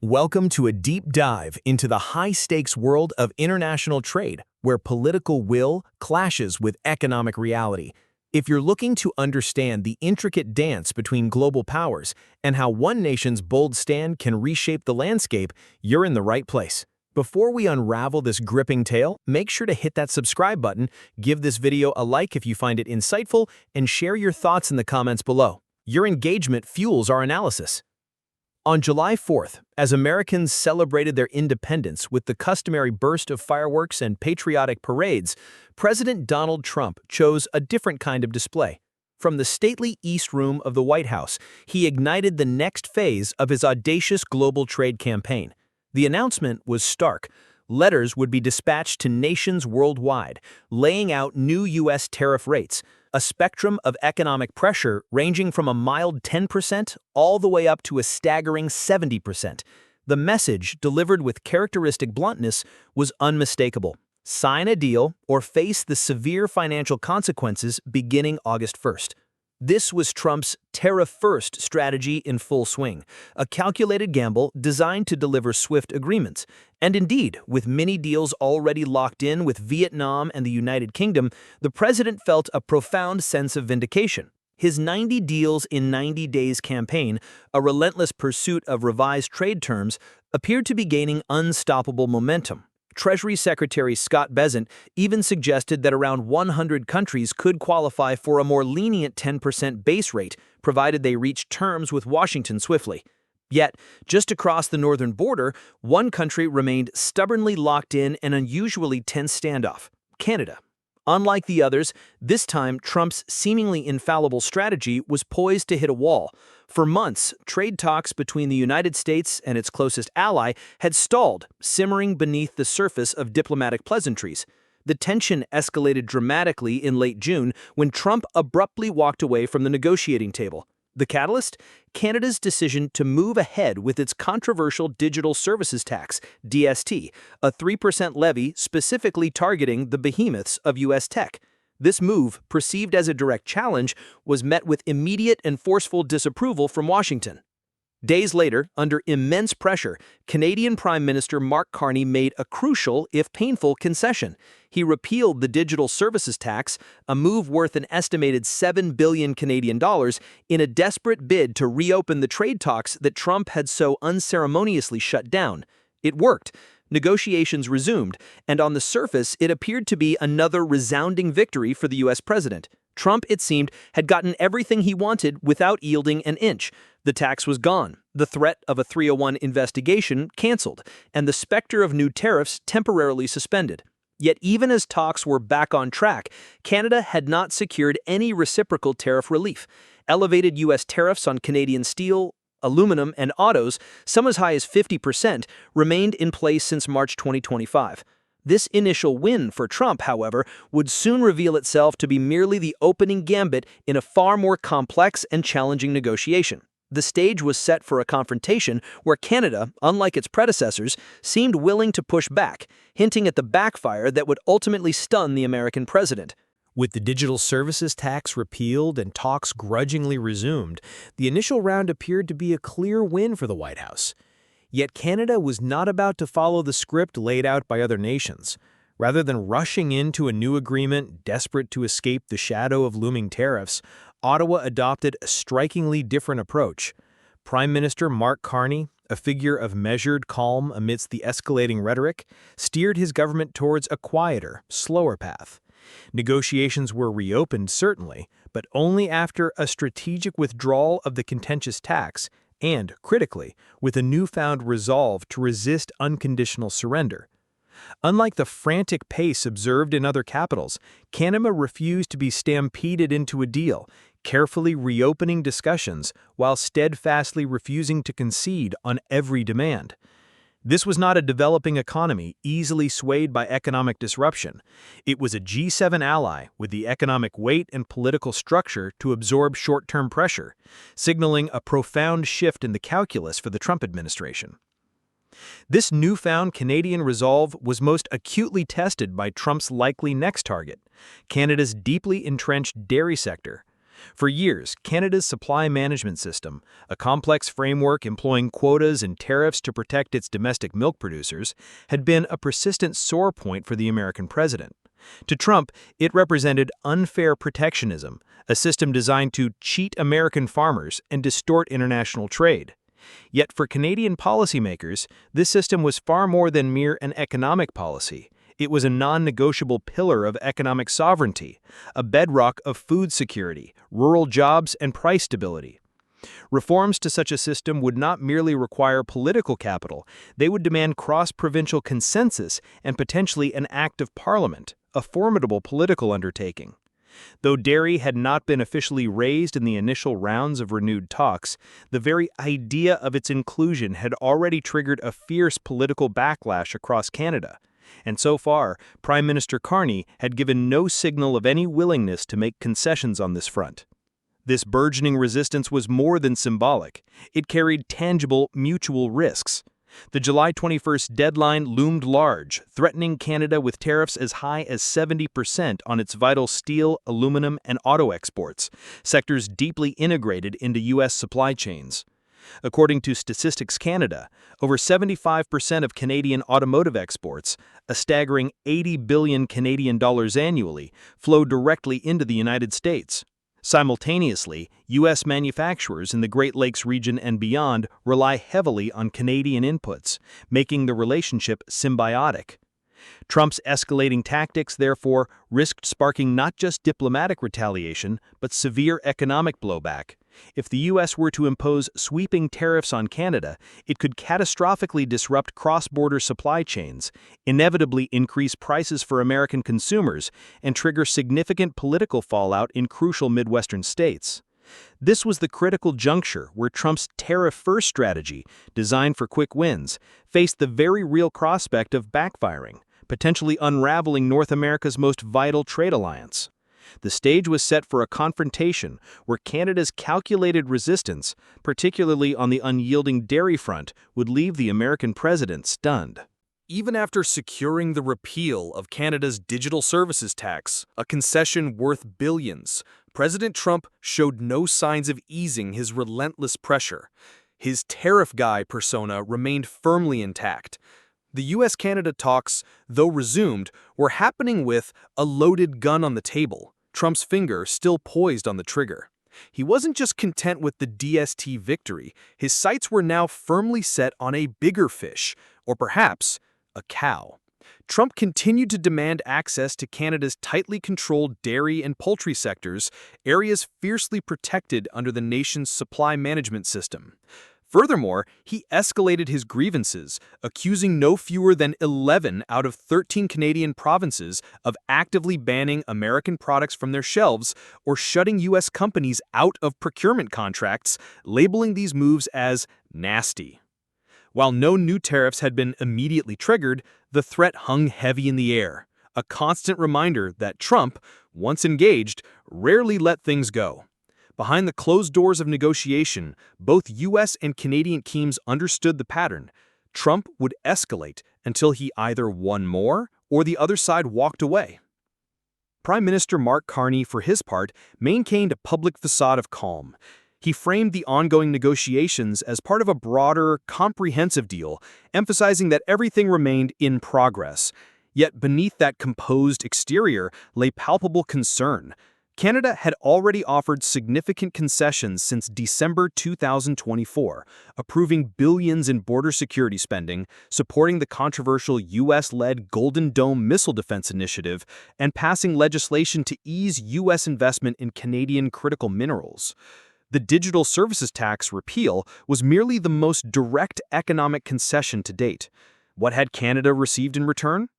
Welcome to a deep dive into the high-stakes world of international trade, where political will clashes with economic reality. If you're looking to understand the intricate dance between global powers and how one nation's bold stand can reshape the landscape, you're in the right place. Before we unravel this gripping tale, make sure to hit that subscribe button, give this video a like if you find it insightful, and share your thoughts in the comments below. Your engagement fuels our analysis. On July 4th, as Americans celebrated their independence with the customary burst of fireworks and patriotic parades, President Donald Trump chose a different kind of display. From the stately East Room of the White House, he ignited the next phase of his audacious global trade campaign. The announcement was stark. Letters would be dispatched to nations worldwide, laying out new U.S. tariff rates, a spectrum of economic pressure ranging from a mild 10% all the way up to a staggering 70%. The message, delivered with characteristic bluntness, was unmistakable. Sign a deal or face the severe financial consequences beginning August 1st. This was Trump's tariff-first strategy in full swing, a calculated gamble designed to deliver swift agreements. And indeed, with many deals already locked in with Vietnam and the United Kingdom, the president felt a profound sense of vindication. His 90 deals in 90 days campaign, a relentless pursuit of revised trade terms, appeared to be gaining unstoppable momentum. Treasury Secretary Scott Bessent even suggested that around 100 countries could qualify for a more lenient 10% base rate, provided they reached terms with Washington swiftly. Yet, just across the northern border, one country remained stubbornly locked in an unusually tense standoff: Canada. Unlike the others, this time Trump's seemingly infallible strategy was poised to hit a wall. For months, trade talks between the United States and its closest ally had stalled, simmering beneath the surface of diplomatic pleasantries. The tension escalated dramatically in late June when Trump abruptly walked away from the negotiating table. The catalyst? Canada's decision to move ahead with its controversial digital services tax, DST, a 3% levy specifically targeting the behemoths of U.S. tech. This move, perceived as a direct challenge, was met with immediate and forceful disapproval from Washington. Days later, under immense pressure, Canadian Prime Minister Mark Carney made a crucial, if painful, concession. He repealed the digital services tax, a move worth an estimated $7 billion Canadian dollars, in a desperate bid to reopen the trade talks that Trump had so unceremoniously shut down. It worked. Negotiations resumed, and on the surface, it appeared to be another resounding victory for the U.S. president. Trump, it seemed, had gotten everything he wanted without yielding an inch. The tax was gone, the threat of a 301 investigation canceled, and the specter of new tariffs temporarily suspended. Yet even as talks were back on track, Canada had not secured any reciprocal tariff relief. Elevated U.S. tariffs on Canadian steel, aluminum, and autos, some as high as 50%, remained in place since March 2025. This initial win for Trump, however, would soon reveal itself to be merely the opening gambit in a far more complex and challenging negotiation. The stage was set for a confrontation where Canada, unlike its predecessors, seemed willing to push back, hinting at the backfire that would ultimately stun the American president. With the digital services tax repealed and talks grudgingly resumed, the initial round appeared to be a clear win for the White House. Yet Canada was not about to follow the script laid out by other nations. Rather than rushing into a new agreement desperate to escape the shadow of looming tariffs, Ottawa adopted a strikingly different approach. Prime Minister Mark Carney, a figure of measured calm amidst the escalating rhetoric, steered his government towards a quieter, slower path. Negotiations were reopened, certainly, but only after a strategic withdrawal of the contentious tax and, critically, with a newfound resolve to resist unconditional surrender. Unlike the frantic pace observed in other capitals, Canada refused to be stampeded into a deal, carefully reopening discussions while steadfastly refusing to concede on every demand. This was not a developing economy easily swayed by economic disruption. It was a G7 ally with the economic weight and political structure to absorb short-term pressure, signaling a profound shift in the calculus for the Trump administration. This newfound Canadian resolve was most acutely tested by Trump's likely next target, Canada's deeply entrenched dairy sector. For years, Canada's supply management system, a complex framework employing quotas and tariffs to protect its domestic milk producers, had been a persistent sore point for the American president. To Trump, it represented unfair protectionism, a system designed to cheat American farmers and distort international trade. Yet for Canadian policymakers, this system was far more than mere an economic policy. It was a non-negotiable pillar of economic sovereignty, a bedrock of food security, rural jobs, and price stability. Reforms to such a system would not merely require political capital, they would demand cross-provincial consensus and potentially an act of parliament, a formidable political undertaking. Though dairy had not been officially raised in the initial rounds of renewed talks, the very idea of its inclusion had already triggered a fierce political backlash across Canada. And so far, Prime Minister Carney had given no signal of any willingness to make concessions on this front. This burgeoning resistance was more than symbolic. It carried tangible, mutual risks. The July 21st deadline loomed large, threatening Canada with tariffs as high as 70% on its vital steel, aluminum, and auto exports, sectors deeply integrated into U.S. supply chains. According to Statistics Canada, over 75% of Canadian automotive exports, a staggering 80 billion Canadian dollars annually, flow directly into the United States. Simultaneously, U.S. manufacturers in the Great Lakes region and beyond rely heavily on Canadian inputs, making the relationship symbiotic. Trump's escalating tactics, therefore, risked sparking not just diplomatic retaliation, but severe economic blowback. If the U.S. were to impose sweeping tariffs on Canada, it could catastrophically disrupt cross-border supply chains, inevitably increase prices for American consumers, and trigger significant political fallout in crucial Midwestern states. This was the critical juncture where Trump's tariff-first strategy, designed for quick wins, faced the very real prospect of backfiring, potentially unraveling North America's most vital trade alliance. The stage was set for a confrontation where Canada's calculated resistance, particularly on the unyielding dairy front, would leave the American president stunned. Even after securing the repeal of Canada's digital services tax, a concession worth billions, President Trump showed no signs of easing his relentless pressure. His tariff guy persona remained firmly intact. The U.S.-Canada talks, though resumed, were happening with a loaded gun on the table, Trump's finger still poised on the trigger. He wasn't just content with the DST victory, his sights were now firmly set on a bigger fish, or perhaps a cow. Trump continued to demand access to Canada's tightly controlled dairy and poultry sectors, areas fiercely protected under the nation's supply management system. Furthermore, he escalated his grievances, accusing no fewer than 11 out of 13 Canadian provinces of actively banning American products from their shelves or shutting U.S. companies out of procurement contracts, labeling these moves as nasty. While no new tariffs had been immediately triggered, the threat hung heavy in the air, a constant reminder that Trump, once engaged, rarely let things go. Behind the closed doors of negotiation, both U.S. and Canadian teams understood the pattern. Trump would escalate until he either won more or the other side walked away. Prime Minister Mark Carney, for his part, maintained a public facade of calm. He framed the ongoing negotiations as part of a broader, comprehensive deal, emphasizing that everything remained in progress. Yet beneath that composed exterior lay palpable concern. Canada had already offered significant concessions since December 2024, approving billions in border security spending, supporting the controversial U.S.-led Golden Dome missile defense initiative, and passing legislation to ease U.S. investment in Canadian critical minerals. The digital services tax repeal was merely the most direct economic concession to date. What had Canada received in return?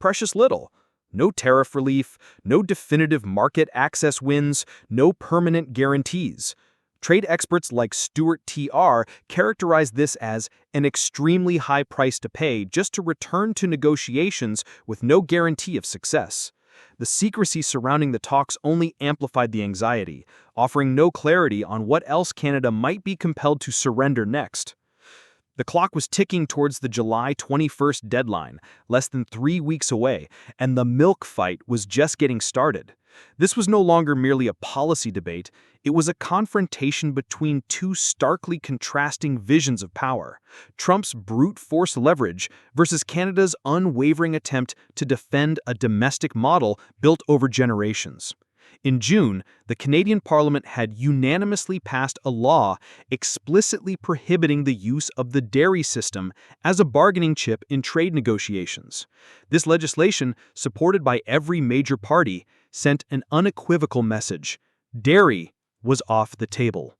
Precious little. No tariff relief, no definitive market access wins, no permanent guarantees. Trade experts like Stuart T.R. characterize this as an extremely high price to pay just to return to negotiations with no guarantee of success. The secrecy surrounding the talks only amplified the anxiety, offering no clarity on what else Canada might be compelled to surrender next. The clock was ticking towards the July 21st deadline, less than 3 weeks away, and the milk fight was just getting started. This was no longer merely a policy debate, it was a confrontation between two starkly contrasting visions of power: Trump's brute force leverage versus Canada's unwavering attempt to defend a domestic model built over generations. In June, the Canadian Parliament had unanimously passed a law explicitly prohibiting the use of the dairy system as a bargaining chip in trade negotiations. This legislation, supported by every major party, sent an unequivocal message: dairy was off the table.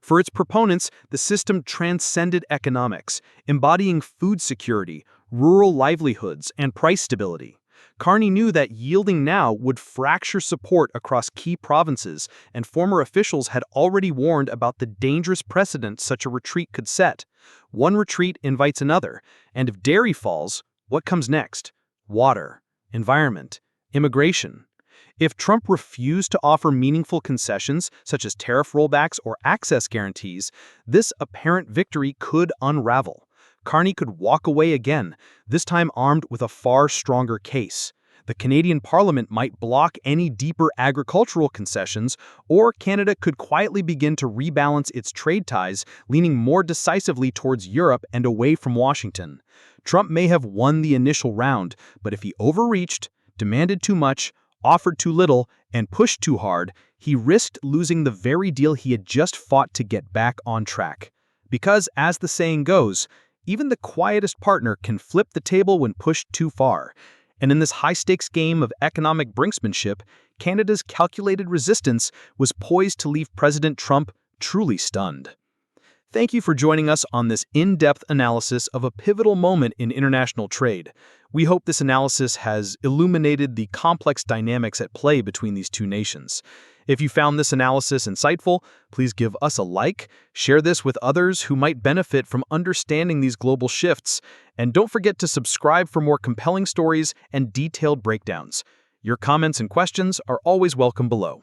For its proponents, the system transcended economics, embodying food security, rural livelihoods, and price stability. Carney knew that yielding now would fracture support across key provinces, and former officials had already warned about the dangerous precedent such a retreat could set. One retreat invites another, and if dairy falls, what comes next? Water, environment, immigration. If Trump refused to offer meaningful concessions, such as tariff rollbacks or access guarantees, this apparent victory could unravel. Carney could walk away again, this time armed with a far stronger case. The Canadian Parliament might block any deeper agricultural concessions, or Canada could quietly begin to rebalance its trade ties, leaning more decisively towards Europe and away from Washington. Trump may have won the initial round, but if he overreached, demanded too much, offered too little, and pushed too hard, he risked losing the very deal he had just fought to get back on track. Because, as the saying goes, even the quietest partner can flip the table when pushed too far. And in this high-stakes game of economic brinksmanship, Canada's calculated resistance was poised to leave President Trump truly stunned. Thank you for joining us on this in-depth analysis of a pivotal moment in international trade. We hope this analysis has illuminated the complex dynamics at play between these two nations. If you found this analysis insightful, please give us a like, share this with others who might benefit from understanding these global shifts, and don't forget to subscribe for more compelling stories and detailed breakdowns. Your comments and questions are always welcome below.